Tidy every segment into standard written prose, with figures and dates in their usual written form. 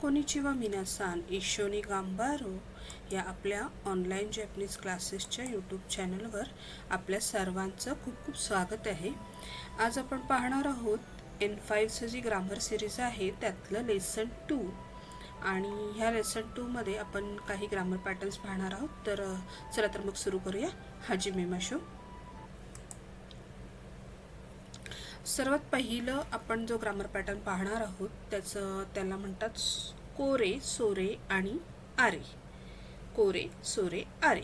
Konnichiwa मिनासान इशोनी गांबारो या आपल्या online Japanese क्लासेसच्या यूट्यूब चॅनलवर आपल्या सर्वांचं खूप खूप स्वागत आहे। आज आपण पाहणार आहोत N5चं जी ग्रामर सिरीज आहे त्यातलं लेसन 2 आणि ह्या लेसन 2 मध्ये आपण काही ग्रामर पॅटर्न्स पाहणार आहोत। तर चला तर मग सुरू करूया। हाजिमे माशो। सर्वात पहिलं आपण जो ग्रामर पॅटर्न पाहणार आहोत त्याला म्हणतात कोरे सोरे आणि आरे। कोरे सोरे आरे।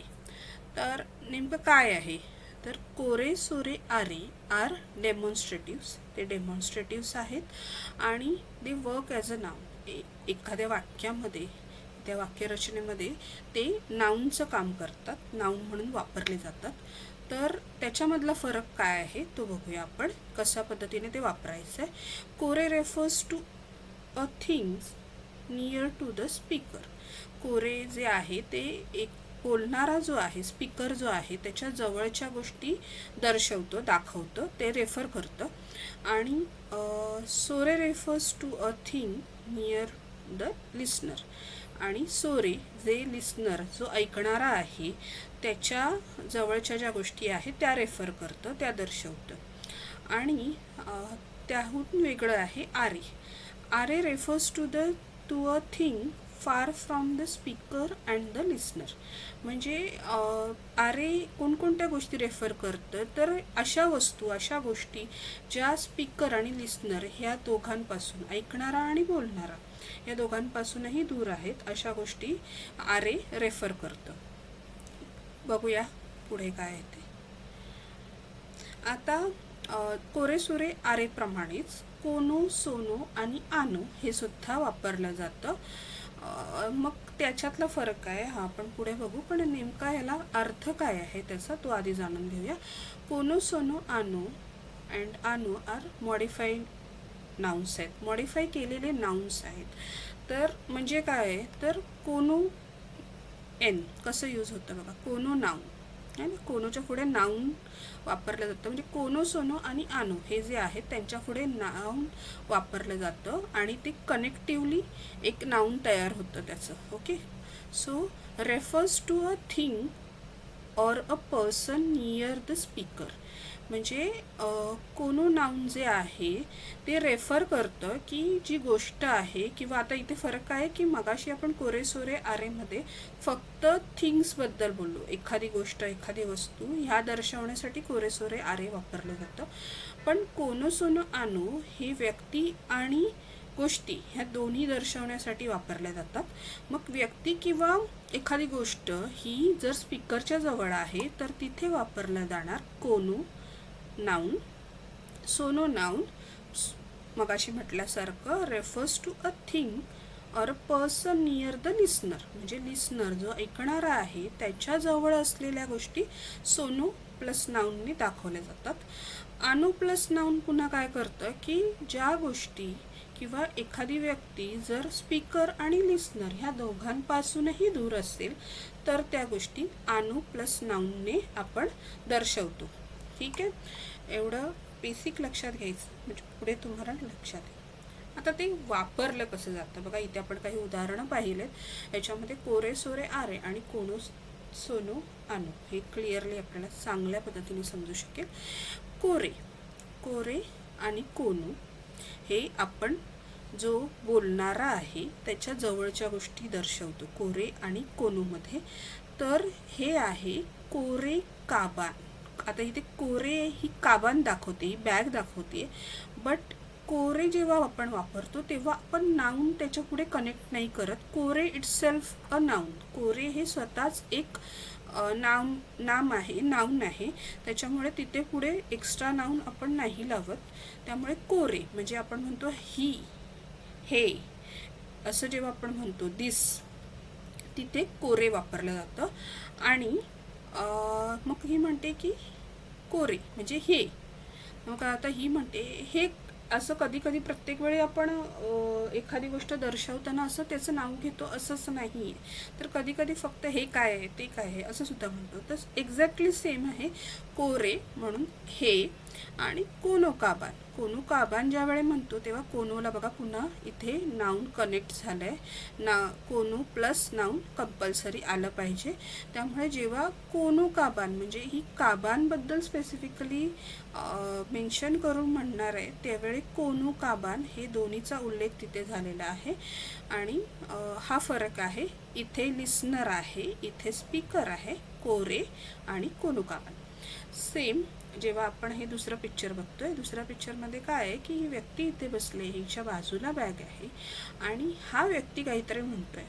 तर नेमकं काय आहे तर कोरे सोरे आरे आर डेमॉन्स्ट्रेटिव्स। ते डेमॉन्स्ट्रेटिव्स आहेत आणि they work as a noun. एखाद्या वाक्यामध्ये त्या वाक्यरचनेमध्ये ते नाउनचं काम करतात, नाउन म्हणून वापरले जातात। तर त्याच्यामधला फरक काय आहे तो बघूया आपण, कशा पद्धतीने ते वापरायचं आहे। कोरे refers to a things near to the speaker. कोरे जे आहे ते एक बोलणारा जो आहे, स्पीकर जो आहे त्याच्या जवळच्या गोष्टी दर्शवतो, दाखवतो, ते रेफर करतं। आणि सोरे refers to a thing near the listener. आणि सोरे जे लिसनर जो ऐकणारा आहे त्याच्या जवळच्या ज्या गोष्टी आहेत त्या रेफर करतं, त्या दर्शवतं। आणि त्याहून वेगळं आहे आरे। आरे refers to a thing far from the speaker and the listener. म्हणजे आरे कोणकोणत्या गोष्टी रेफर करतं तर अशा वस्तू, अशा गोष्टी ज्या स्पीकर आणि लिसनर ह्या दोघांपासून, ऐकणारा आणि बोलणारा या दोघांपासूनही दूर आहेत, अशा गोष्टी आरे रेफर करतं। बघूया पुढे काय आहे ते। आता कोरे सोरे आरे प्रमाणेच कोनो सोनो आणि आनो हे सुद्धा वापरलं जातं। मग त्याच्यातला फरक काय हा आपण पुढे बघू, पण नेमका याला अर्थ काय आहे त्याचा तो आधी जाणून घेऊया। कोनो सोनो आनो अँड आनो आर मॉडिफाईड नाउन्स आहेत, मॉडिफाय केलेले नाउन्स आहेत। तर म्हणजे काय आहे तर कोनो एन कसं यूज होतं बघा, कोनो नाउन आहे ना, कोनोच्या पुढे नाउन वापरलं जातं। म्हणजे कोनो सोनो आणि आनो हे जे आहेत त्यांच्या पुढे नाउन वापरलं जातं आणि ते कनेक्टिव्हली एक नाउन तयार होतं त्याचं। ओके, सो refers to a thing or a person near the speaker. म्हणजे कोनो नाउन जे आहे ते रेफर करतं की जी गोष्ट आहे, किंवा आता इथे फरक काय आहे की मगाशी आपण कोरे सोरे आरेमध्ये फक्त थिंग्सबद्दल बोललो, एखादी गोष्ट, एखादी वस्तू ह्या दर्शवण्यासाठी कोरे सोरे आरे वापरलं जातं। पण कोनो सोनो आनो हे व्यक्ती आणि गोष्टी ह्या दोन्ही दर्शवण्यासाठी वापरल्या जातात। मग व्यक्ती किंवा एखादी गोष्ट ही जर स्पीकरच्या जवळ आहे तर तिथे वापरलं जाणार कोनो नाउन। सोनो नाउन मगाशी म्हटल्यासारखं refers to a thing or a person near the listener. म्हणजे लिसनर जो ऐकणारा आहे त्याच्या जवळ असलेल्या गोष्टी सोनो प्लस नाउनने दाखवल्या जातात। आनो प्लस नाउन पुन्हा काय करतं की ज्या गोष्टी किंवा एखादी व्यक्ती जर स्पीकर आणि लिसनर ह्या दोघांपासूनही दूर असेल तर त्या गोष्टी आनो प्लस नाउनने आपण दर्शवतो। ठीक आहे, एवढं बेसिक लक्षात घ्यायचं म्हणजे पुढे तुम्हाला लक्षात येईल। आता ते वापरलं कसं जातं बघा, इथे आपण काही उदाहरणं पाहिलेत। याच्यामध्ये कोरे सोरे आरे आणि कोनो सोनो आनो हे क्लिअरली आपल्याला चांगल्या पद्धतीने समजू शकेल। कोरे, कोरे आणि कोनो हे आपण जो बोलणारा आहे त्याच्या जवळच्या गोष्टी दर्शवतो कोरे आणि कोनोमध्ये। तर हे आहे कोरे काबान। आता इथे कोरे ही काबान दाखवते, ही बॅग दाखवते, बट कोरे जेव्हा आपण वापरतो तेव्हा आपण नाउन त्याच्या पुढे कनेक्ट नाही करत। कोरे इटसेल्फ अ नाउन, कोरे हे स्वतःच एक नाम आहे, नाउन आहे, त्याच्यामुळे तिथे पुढे एक्स्ट्रा नाउन आपण नाही लावत। त्यामुळे कोरे म्हणजे आपण म्हणतो ही, हे असं जेव्हा आपण म्हणतो दिस, तिथे कोरे वापरलं जातं। आणि मग ही म्हणते की कोरे म्हणजे हे, मग आता ही म्हणते हे, असं कधी कधी प्रत्येक वेळी आपण एखादी गोष्ट दर्शवताना असं त्याचं नाव घेतो असंच नाही, तर कधी कधी फक्त हे काय आहे ते काय आहे असं सुद्धा म्हणतो। तर एक्झॅक्टली सेम आहे कोरे म्हणून हे, आणि कोनो काबान. कोनो काबान ज्यावेळी म्हणतो तेव्हा कोनोला बघा पुन्हा इथे नाऊन कनेक्ट झालं आहे ना, कोनो प्लस नाऊन कंपल्सरी आलं पाहिजे. त्यामुळे जेव्हा कोनो काबान म्हणजे ही काबानबद्दल स्पेसिफिकली मेन्शन करून म्हणणार आहे त्यावेळी कोनो काबान हे दोन्हीचा उल्लेख तिथे झालेला आहे. आणि हा फरक आहे, इथे लिस्नर आहे, इथे स्पीकर आहे, कोरे आणि कोनो काबान. सेम जेव्हा आपण हे दुसरं पिक्चर बघतोय, दुसऱ्या पिक्चरमध्ये काय आहे की ही व्यक्ती इथे बसले, हिच्या बाजूला बॅग आहे आणि हा व्यक्ती काहीतरी म्हणतोय.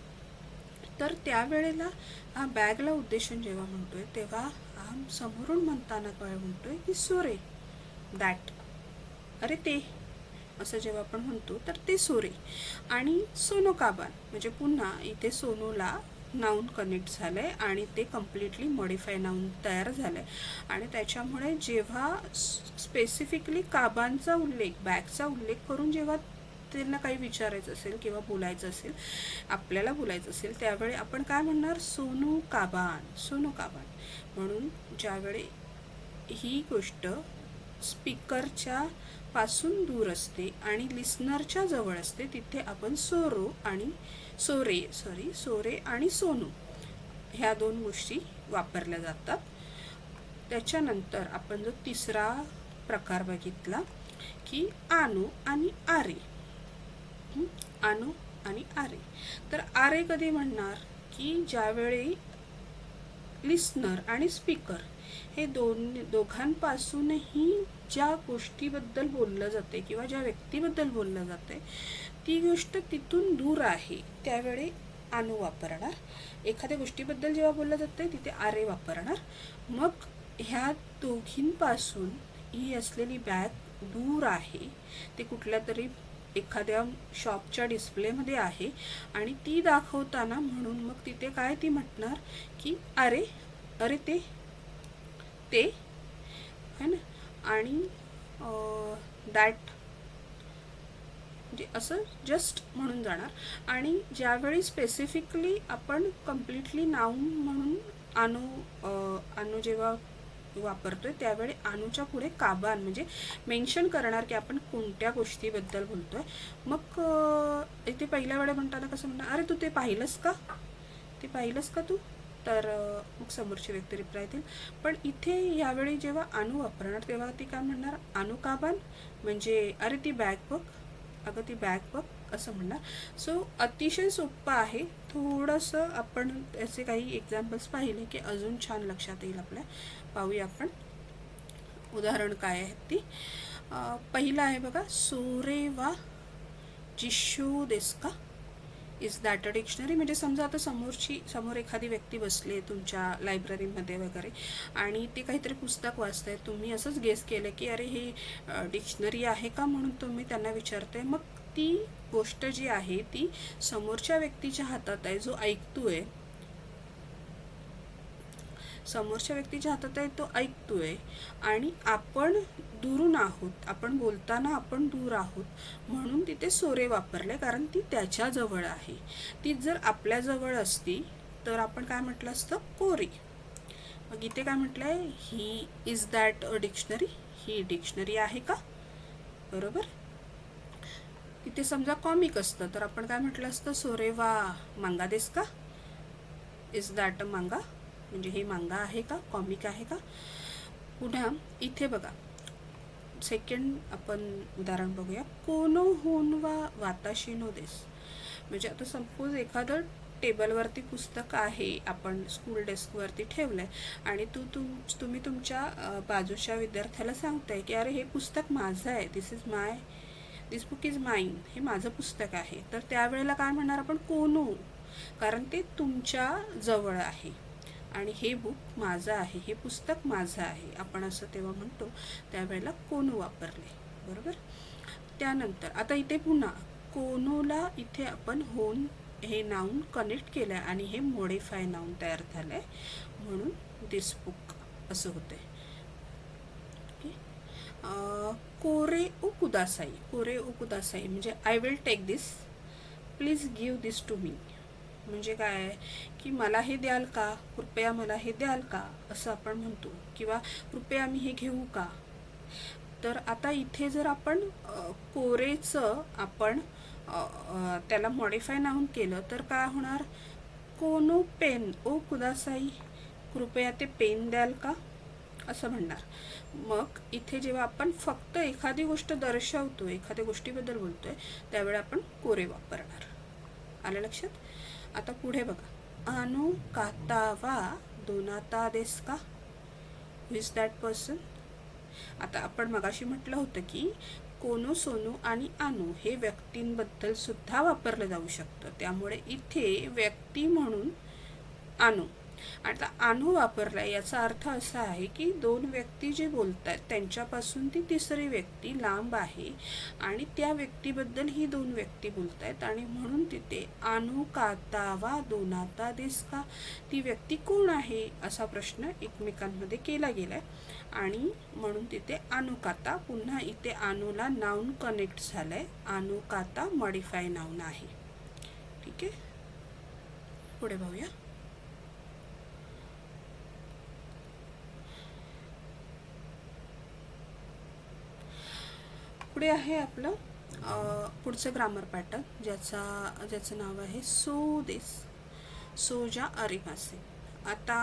तर त्यावेळेला हा बॅगला उद्देशून जेव्हा म्हणतोय तेव्हा हा समोरून म्हणताना काय म्हणतोय की सोरे, दॅट, अरे ते, असं जेव्हा आपण म्हणतो तर ते सोरे. आणि सोनो काबान म्हणजे पुन्हा इथे सोनूला नाऊन कनेक्ट झालं आहे आणि ते कम्प्लिटली मॉडिफाय नाऊन तयार झालं आहे. आणि त्याच्यामुळे जेव्हा स्पेसिफिकली काबांचा उल्लेख, बॅगचा उल्लेख करून जेव्हा त्यांना काही विचारायचं असेल किंवा बोलायचं असेल, आपल्याला बोलायचं असेल, त्यावेळी आपण काय म्हणणार, सोनू काबान, सोनू काबान. म्हणून ज्यावेळी ही गोष्ट स्पीकरच्या पासून दूर असते आणि लिस्नरच्या जवळ असते तिथे आपण सोरो आणि सोरे आणि सोनू ह्या दोन गोष्टी वापरल्या जातात. त्याच्यानंतर आपण जो तिसरा प्रकार बघितला की आनो आणि आरे. आनो आणि आरे. तर आरे कधी म्हणणार की ज्यावेळी लिस्नर आणि स्पीकर हे दोघांपासूनही ज्या गोष्टीबद्दल बोललं जाते किंवा ज्या व्यक्तीबद्दल बोललं जाते ती गोष्ट तिथून दूर आहे त्यावेळी आनो वापरणार. एखाद्या गोष्टीबद्दल जेव्हा बोललं जाते तिथे आरे वापरणार. मग ह्या दोघींपासून ही असलेली बॅग दूर आहे, ते कुठल्या तरी एखाद्या शॉपच्या डिस्प्लेमध्ये आहे आणि ती दाखवताना म्हणून मग तिथे काय ती म्हणणार की अरे, अरे ते ते है ना. आणि दॅट म्हणजे असं जस्ट म्हणून जाणार. आणि ज्यावेळी स्पेसिफिकली आपण कम्प्लिटली नाऊन म्हणून आनो जेव्हा वापरतोय त्यावेळी आनूच्या पुढे काबान म्हणजे मेन्शन करणार की आपण कोणत्या गोष्टीबद्दल बोलतोय. मग इथे पहिल्या वेळेला म्हणताना कसं म्हणणार, अरे तू ते पाहिलंस का, ते पाहिलंस का तू, तर मग समोरची व्यक्ती रिप्लाय देईल. पण इथे यावेळी जेव्हा आनू वापरणार तेव्हा ती काय म्हणणार, आनू काबान म्हणजे अरे ती बॅग बघ, अगं ती बॅग बघ, असं म्हणणार. सो अतिशय सोपं आहे. थोडंसं आपण त्याचे काही एक्झाम्पल्स पाहिले की अजून छान लक्षात येईल आपल्या. पाहूया आपण उदाहरण काय आहेत ती. पहिलं आहे बघा, सोरे वा Jisshu देस्का, is that a dictionary. म्हणजे समजा आता समोर एखादी व्यक्ती बसली आहे तुमच्या लायब्ररीमध्ये वगैरे आणि ते काहीतरी पुस्तक वाचताय, तुम्ही असंच गेस केलं की अरे हे डिक्शनरी आहे का म्हणून तुम्ही त्यांना विचारताय. मग ती गोष्ट जी आहे ती समोरच्या व्यक्तीच्या हातात आहे, जो ऐकतोय, समोरच्या व्यक्तीच्या हातात आहे, तो ऐकतोय आणि आपण दुरून आहोत, आपण बोलताना आपण दूर आहोत म्हणून तिथे सोरे वापरले, कारण ती त्याच्या जवळ आहे. ती जर आपल्या जवळ असती तर आपण काय म्हटलं असतं, कोरी. मग इथे काय म्हटलंय, he is that a dictionary, he dictionary आहे का, बरोबर. इथे समजा कॉमिक असतं तर आपण काय म्हटलं असतं, सोरे वा मांगा देस का, इज दॅट अ मांगा, म्हणजे हे मांगा आहे का, कॉमिक आहे का. पुन्हा इथे बघा सेकंड आपण उदाहरण बघूया, कोनो होन वा वाताशिनो देस. म्हणजे आता सपोज एखादं टेबलवरती पुस्तक आहे, आपण स्कूल डेस्कवरती ठेवलं आहे आणि तुम्ही तुमच्या बाजूच्या विद्यार्थ्याला सांगताय की अरे हे पुस्तक माझं आहे, दिस बुक इज माइन, हे माझं पुस्तक आहे. तर त्यावेळेला काय म्हणणार आपण, कोनो, कारण ते तुमच्या जवळ आहे आणि हे बुक माझं आहे, हे पुस्तक माझं आहे, आपण असं तेव्हा म्हणतो, त्यावेळेला कोनो वापरले, बरोबर. त्यानंतर आता इथे पुन्हा कोनोला इथे आपण होन हे नाऊन कनेक्ट केलं आहे आणि हे मॉडिफाय नाऊन तयार झालं आहे म्हणून दिस बुक असं होते. कोरे ओ कुदासाई, कोरे ओ कुदासाई म्हणजे I will take this, please give this to me. म्हणजे काय की मला हे द्याल का, कृपया मला हे द्याल का, असं आपण म्हणतो. किंवा कृपया मी हे घेऊ का. तर आता इथे जर आपण कोरेचं आपण त्याला मॉडिफाय नाऊन केलं तर काय होणार? कोनो पेन ओ कुदासाई, कृपया ते पेन द्याल का, असं म्हणणार. मग इथे जेव्हा आपण फक्त एखादी गोष्ट दर्शवतो, एखाद्या गोष्टीबद्दल बोलतोय, त्यावेळी आपण कोरे वापरणार. आलं लक्षात? आता पुढे बघा, आनो काता वा दोनाता देस का, हु इज दॅट पर्सन. आता आपण मगाशी म्हटलं होतं की कोनो सोनू आणि आनू हे व्यक्तींबद्दल सुद्धा वापरलं जाऊ शकतं. त्यामुळे इथे व्यक्ती म्हणून आनू. आता आनू वापरला याचा अर्थ असा आहे की दोन व्यक्ती जे बोलतात त्यांच्यापासून ती तिसरी व्यक्ती लांब आहे आणि त्या व्यक्तीबद्दल ही दोन व्यक्ती बोलत आहेत आणि म्हणून तिथे आनू काता वा दोनाता दिस का, ती व्यक्ती कोण आहे असा प्रश्न एकमेकांमध्ये केला गेलाय आणि म्हणून तिथे आनुकाता. पुन्हा इथे आनूला नाऊन कनेक्ट झालंय. आनुकाता मॉडिफाय नाऊन आहे. ठीक आहे, पुढे पाहूया. पुढे आहे आपलं पुढचं ग्रामर पॅटर्न ज्याचं नाव आहे सो दिस, सोजा अरिमासे. आता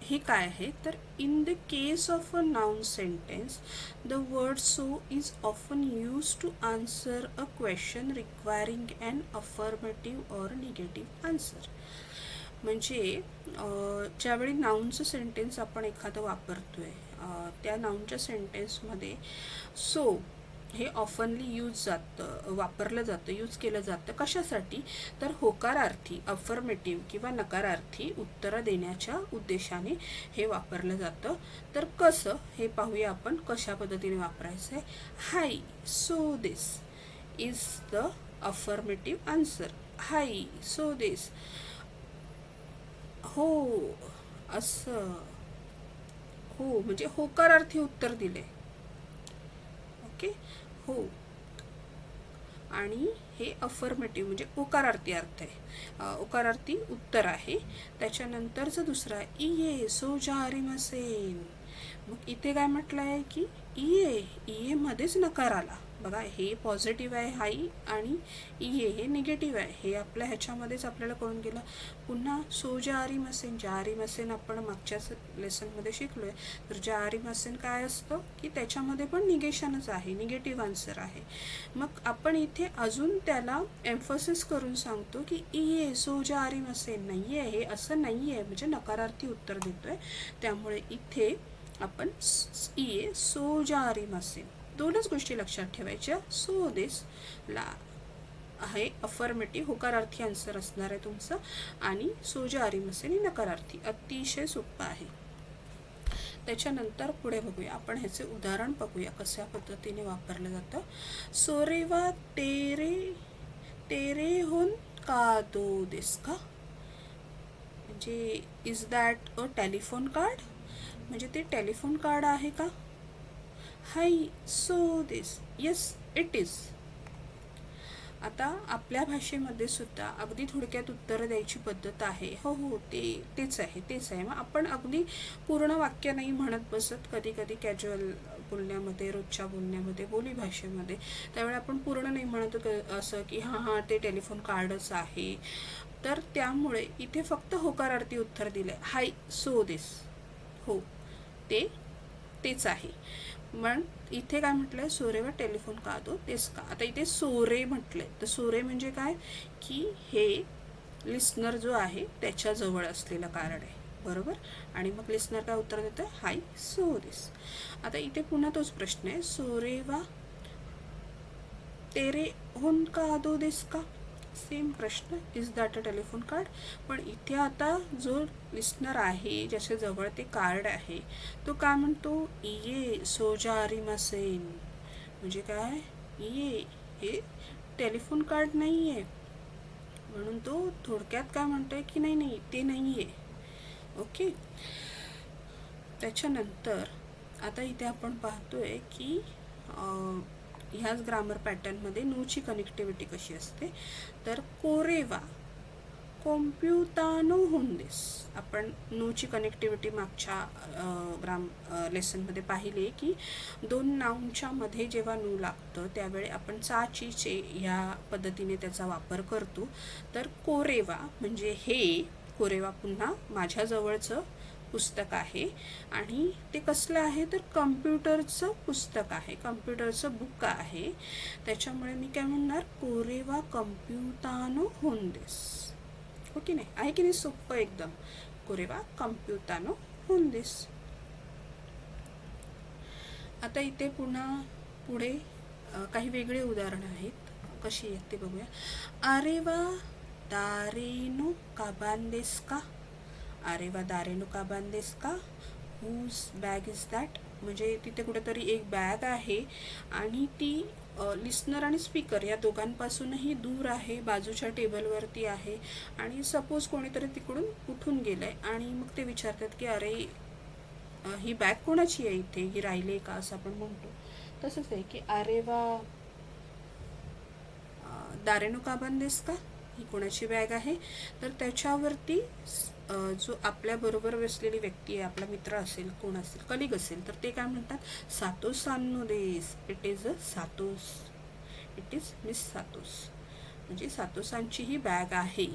हे काय आहे तर in the case of a noun sentence the word so is often used to answer a question requiring an affirmative or negative answer. म्हणजे ज्यावेळी नाउनचं सेंटेन्स आपण एखादं वापरतोय त्या नाउनच्या सेंटेन्समध्ये सो हे ऑफनली वापरलं जातं, यूज केलं जातं. कशासाठी? तर होकारार्थी, अफर्मेटिव्ह किंवा नकारार्थी उत्तरं देण्याच्या उद्देशाने हे वापरलं जातं. तर कसं हे पाहूया आपण, कशा पद्धतीने वापरायचं आहे. हाय सो दिस इज द अफर्मेटिव्ह आन्सर. हाय सो दिस, हो असं, हो म्हणजे होकारार्थी उत्तर दिले. ओके, हो. आणि हे अफर्मेटिव्ह म्हणजे उकारार्थी अर्थ आहे, उकारार्थी उत्तर आहे. त्याच्यानंतरचं दुसरं आहे इये सोजा आरिमासेन. मग इथे काय म्हटलं आहे की इये मध्येच नकार आला. बघा, हे पॉझिटिव्ह आहे हाई आणि इये हे निगेटिव्ह आहे. हे आपल्या ह्याच्यामध्येच आपल्याला कळून गेलं. पुन्हा सोजा आरिमासेन, ज्या आरिमासेन आपण मागच्याच लेसनमध्ये शिकलो आहे. तर ज्या आरिमासेन काय असतं की त्याच्यामध्ये पण निगेशनच आहे, निगेटिव्ह आन्सर आहे. मग आपण इथे अजून त्याला एम्फसिस करून सांगतो की इये सोजा आरिमासेन, नाही आहे हे, असं नाही आहे, म्हणजे नकारार्थी उत्तर देतोय. त्यामुळे इथे आपण इये सोजा आरिमासेन. दोनच गोष्टी लक्षात ठेवायच्या. सो दिस ला आहे अफर्मेटिव्ह होकारार्थी आन्सर असणार आहे तुमचं आणि सोजा आरिमासेन ही नकारार्थी. अतिशय सोपं आहे. त्याच्यानंतर पुढे बघूया आपण, ह्याचे उदाहरण बघूया कशा पद्धतीने वापरलं जातं. सोरेवा तेरे होन का दो दिस का, म्हणजे is that a telephone card, म्हणजे ते टेलिफोन कार्ड आहे का. हाय सो दिस, येस इट इज. आता आपल्या भाषेमध्ये सुद्धा अगदी थोडक्यात उत्तरं द्यायची पद्धत आहे. हो हो तेच आहे. मग आपण अगदी पूर्ण वाक्य नाही म्हणत बसत. कधी कधी कॅज्युअल बोलण्यामध्ये, रोजच्या बोलण्यामध्ये, बोली भाषेमध्ये त्यावेळी आपण पूर्ण नाही म्हणत असं की हां ते टेलिफोन कार्डच आहे. तर त्यामुळे इथे फक्त होकारार्थी उत्तर दिलं आहे. हाय सो दिस, हो तेच आहे. मग इथे काय म्हटलंय, सोरेवा टेलिफोन का दो तेच का. आता इथे सोरे म्हटलंय, तर सोरे म्हणजे काय की हे लिस्नर जो आहे त्याच्या जवळ असलेलं कार्ड आहे, बरोबर. आणि मग लिस्नर काय उत्तर देतोय, हाय सो दिस. आता इथे पुन्हा तोच प्रश्न आहे, सोरेवा तेरे होन का दो दिस का, सेम प्रश्न, is that a telephone card. पण इथे आता जो लिस्नर आहे ज्याच्या जवळ ते कार्ड आहे तो काय म्हणतो, इये सोजा आरिमासेन, म्हणजे काय, इये हे टेलिफोन कार्ड नाही आहे. म्हणून तो थोडक्यात काय म्हणतोय की नाही ते नाही आहे. ओके. त्याच्यानंतर आता इथे आपण पाहतोय की ह्याच ग्रामर पॅटर्नमध्ये नोची कनेक्टिव्हिटी कशी असते. तर कोरेवा कॉम्प्युतानो हुंदिस. आपण नोची कनेक्टिव्हिटी मागच्या लेसनमध्ये पाहिली की दोन नाऊनच्या मध्ये जेव्हा नो लागतं त्यावेळी आपण चा ची चे ह्या पद्धतीने त्याचा वापर करतो. तर कोरेवा म्हणजे हे कोरेवा पुन्हा माझ्याजवळचं पुस्तक आहे आणि ते कसलं आहे तर कम्प्युटरचं पुस्तक आहे, कम्प्युटरचं बुक आहे. त्याच्यामुळे मी काय म्हणणार कोरेवा कम्प्युतानो हुंदिस. हो की नाही, आहे की नाही सोपं एकदम. कोरेवा कम्प्युतानो हुंदिस. आता इथे पुढे काही वेगळे उदाहरण आहेत, कशी आहेत ते बघूया. आरेवा दारेनो काबांदेस का. आरेवा दारेनो काबांदेस का. Whose bag is that. म्हणजे तिथे कुठेतरी एक बॅग आहे आणि ती लिस्नर आणि स्पीकर या दोघांपासूनही दूर आहे, बाजूच्या टेबलवरती आहे आणि सपोज कोणीतरी तिकडून उठून गेलंय आणि मग ते विचारतात की अरे ही बॅग कोणाची आहे, इथे ही राहिली का, असं आपण म्हणतो. तसंच आहे की अरे वा दारेनो काबांदेस का, ही कोणाची बॅग आहे. तर त्याच्यावरती जो आपल्या बरोबर बसलेली व्यक्ती आहे, आपला मित्र असेल, कोण असेल, कलिग असेल, तर ते काय म्हणतात सातोस सान्नो देस. इट इज अ सातोस. इट इज मिस सातोस. म्हणजे सातोसांची ही बॅग आहे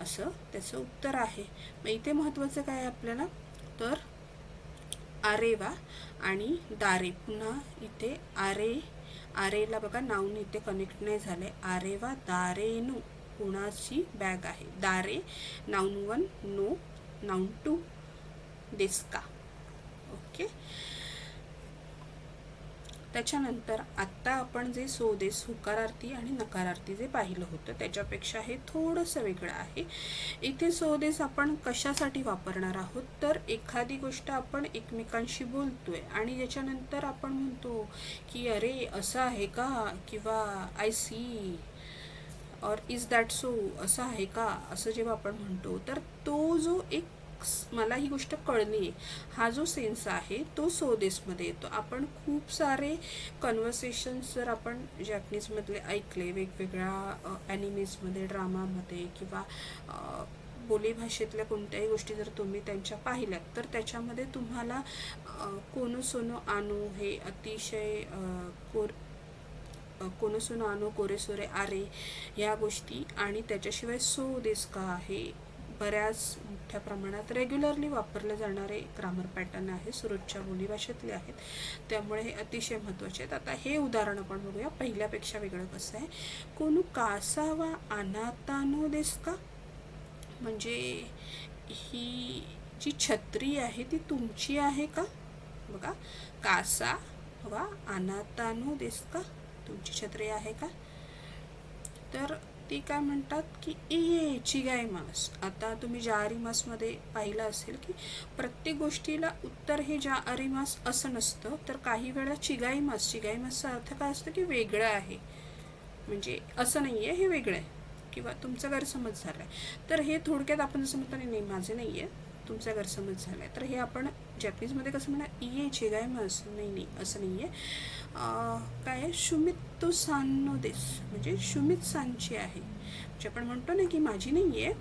असं त्याचं उत्तर आहे. मग इथे महत्त्वाचं काय आहे आपल्याला तर आरेवा आणि दारे. पुन्हा इथे आरेला बघा नाऊन इथे कनेक्ट नाही झाले. आरेवा दारेनु कुणाची बॅग आहे. दारे नाऊन 1, नो नाऊन 2, देस्का. ओके. त्याच्यानंतर आत्ता आपण जे सो देस होकारार्थी आणि नकारार्थी जे पाहिलं होतं त्याच्यापेक्षा हे थोडंसं वेगळं आहे. इथे सो देस आपण कशासाठी वापरणार आहोत तर एखादी गोष्ट आपण एकमेकांशी बोलतोय आणि त्याच्यानंतर आपण म्हणतो की अरे असं आहे का, किंवा आय सी और इज दॅट सो, असं आहे का, असं जेव्हा आपण म्हणतो तर तो जो एक मला ही गोष्ट कळली आहे हा जो सेन्स आहे तो सो देसमध्ये येतो. आपण खूप सारे कन्व्हर्सेशन्स जर आपण जॅपनीजमधले ऐकले, वेगवेगळ्या ॲनिमेजमध्ये, ड्रामामध्ये किंवा बोलीभाषेतल्या कोणत्याही गोष्टी जर तुम्ही त्यांच्या पाहिल्यात तर त्याच्यामध्ये तुम्हाला कोनो सोनो आनो हे अतिशय कोनोसुनो आनो, कोरेसोरे आरे ह्या गोष्टी आणि त्याच्याशिवाय सो देस का आहे बऱ्याच मोठ्या प्रमाणात रेग्युलरली वापरले जाणारे ग्रामर पॅटर्न आहे, रोजच्या बोलीभाषेतले आहेत, त्यामुळे हे अतिशय महत्त्वाचे आहेत. आता हे उदाहरण आपण बघूया. पहिल्यापेक्षा वेगळं कसं आहे. कोणू कासावा अनातानो देस का. म्हणजे ही जी छत्री आहे ती तुमची आहे का. बघा कासा वा अनातानो देस का, तुमची छत्री आहे का. तर ती काय म्हणतात की ए चिगाईमास. आता तुम्ही जारिमासमध्ये पाहिलं असेल की प्रत्येक गोष्टीला उत्तर हे जारिमास असं नसतं, तर काही वेळा चिगाईमासचा अर्थ काय असतं की वेगळं आहे, म्हणजे असं नाही आहे, हे वेगळं आहे किंवा तुमचा गैरसमज झाला आहे. तर हे थोडक्यात आपण जसं म्हणतो नाही माझे नाही आहे, तुमचा गैरसमज झाला आहे, तर हे आपण जॅपनीजमध्ये कसं म्हणा इये चिगाईमास, नाही असं नाही आहे. काय आहे शुमित्तो सान्नो देस, म्हणजे शुमित सांची आहे. म्हणजे आपण म्हणतो ना की माझी नाही आहे,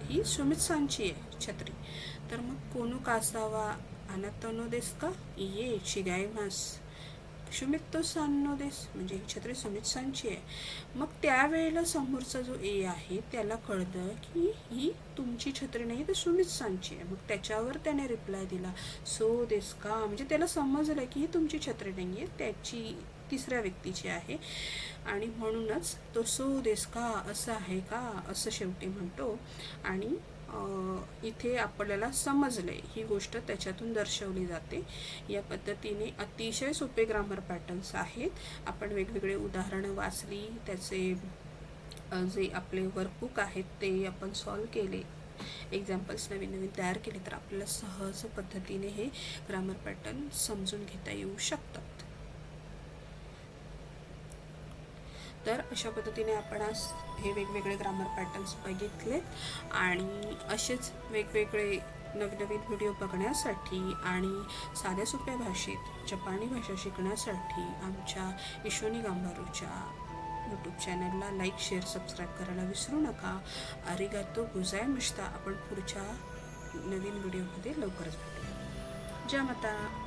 ही शुमित सांची आहे छत्री. तर मग कोणू कासावा अनातनो देस का इये चिगाईमास शुमित्तो सान्नो देस, म्हणजे ही छत्री सुमित सांची आहे. मग त्यावेळेला समोरचा जो ए आहे त्याला कळतं की ही तुमची छत्री नाही तर सुमित सांची आहे. मग त्याच्यावर त्याने रिप्लाय दिला सो देस का, म्हणजे त्याला समजलं की ही तुमची छत्री नाही आहे, त्याची तिसऱ्या व्यक्तीची आहे आणि म्हणूनच तो सो देस का, असं आहे का, असं शेवटी म्हणतो. आणि इथे आपल्याला समजलंय ही गोष्ट त्याच्यातून दर्शवली जाते. या पद्धतीने अतिशय सोपे ग्रामर पॅटर्न्स आहेत. आपण वेगवेगळे उदाहरणं वाचली, त्याचे जे आपले वर्कबुक आहेत ते आपण सॉल्व केले, एक्झाम्पल्स नवीन तयार केले, तर आपल्याला सहज पद्धतीने हे ग्रामर पॅटर्न समजून घेता येऊ शकतात. तर अशा पद्धतीने आपण आज हे वेगवेगळे ग्रामर पॅटर्न्स बघितले आणि असेच वेगवेगळे नवीन व्हिडिओ बघण्यासाठी आणि साध्या सोप्या भाषेत जपानी भाषा शिकण्यासाठी आमच्या इशोनी गांबारूच्या यूट्यूब चॅनलला लाईक शेअर सबस्क्राईब करायला विसरू नका. आरिगातो गुजायमिश्ता. आपण पुढच्या नवीन व्हिडिओमध्ये लवकरच भेटूया. जय माता.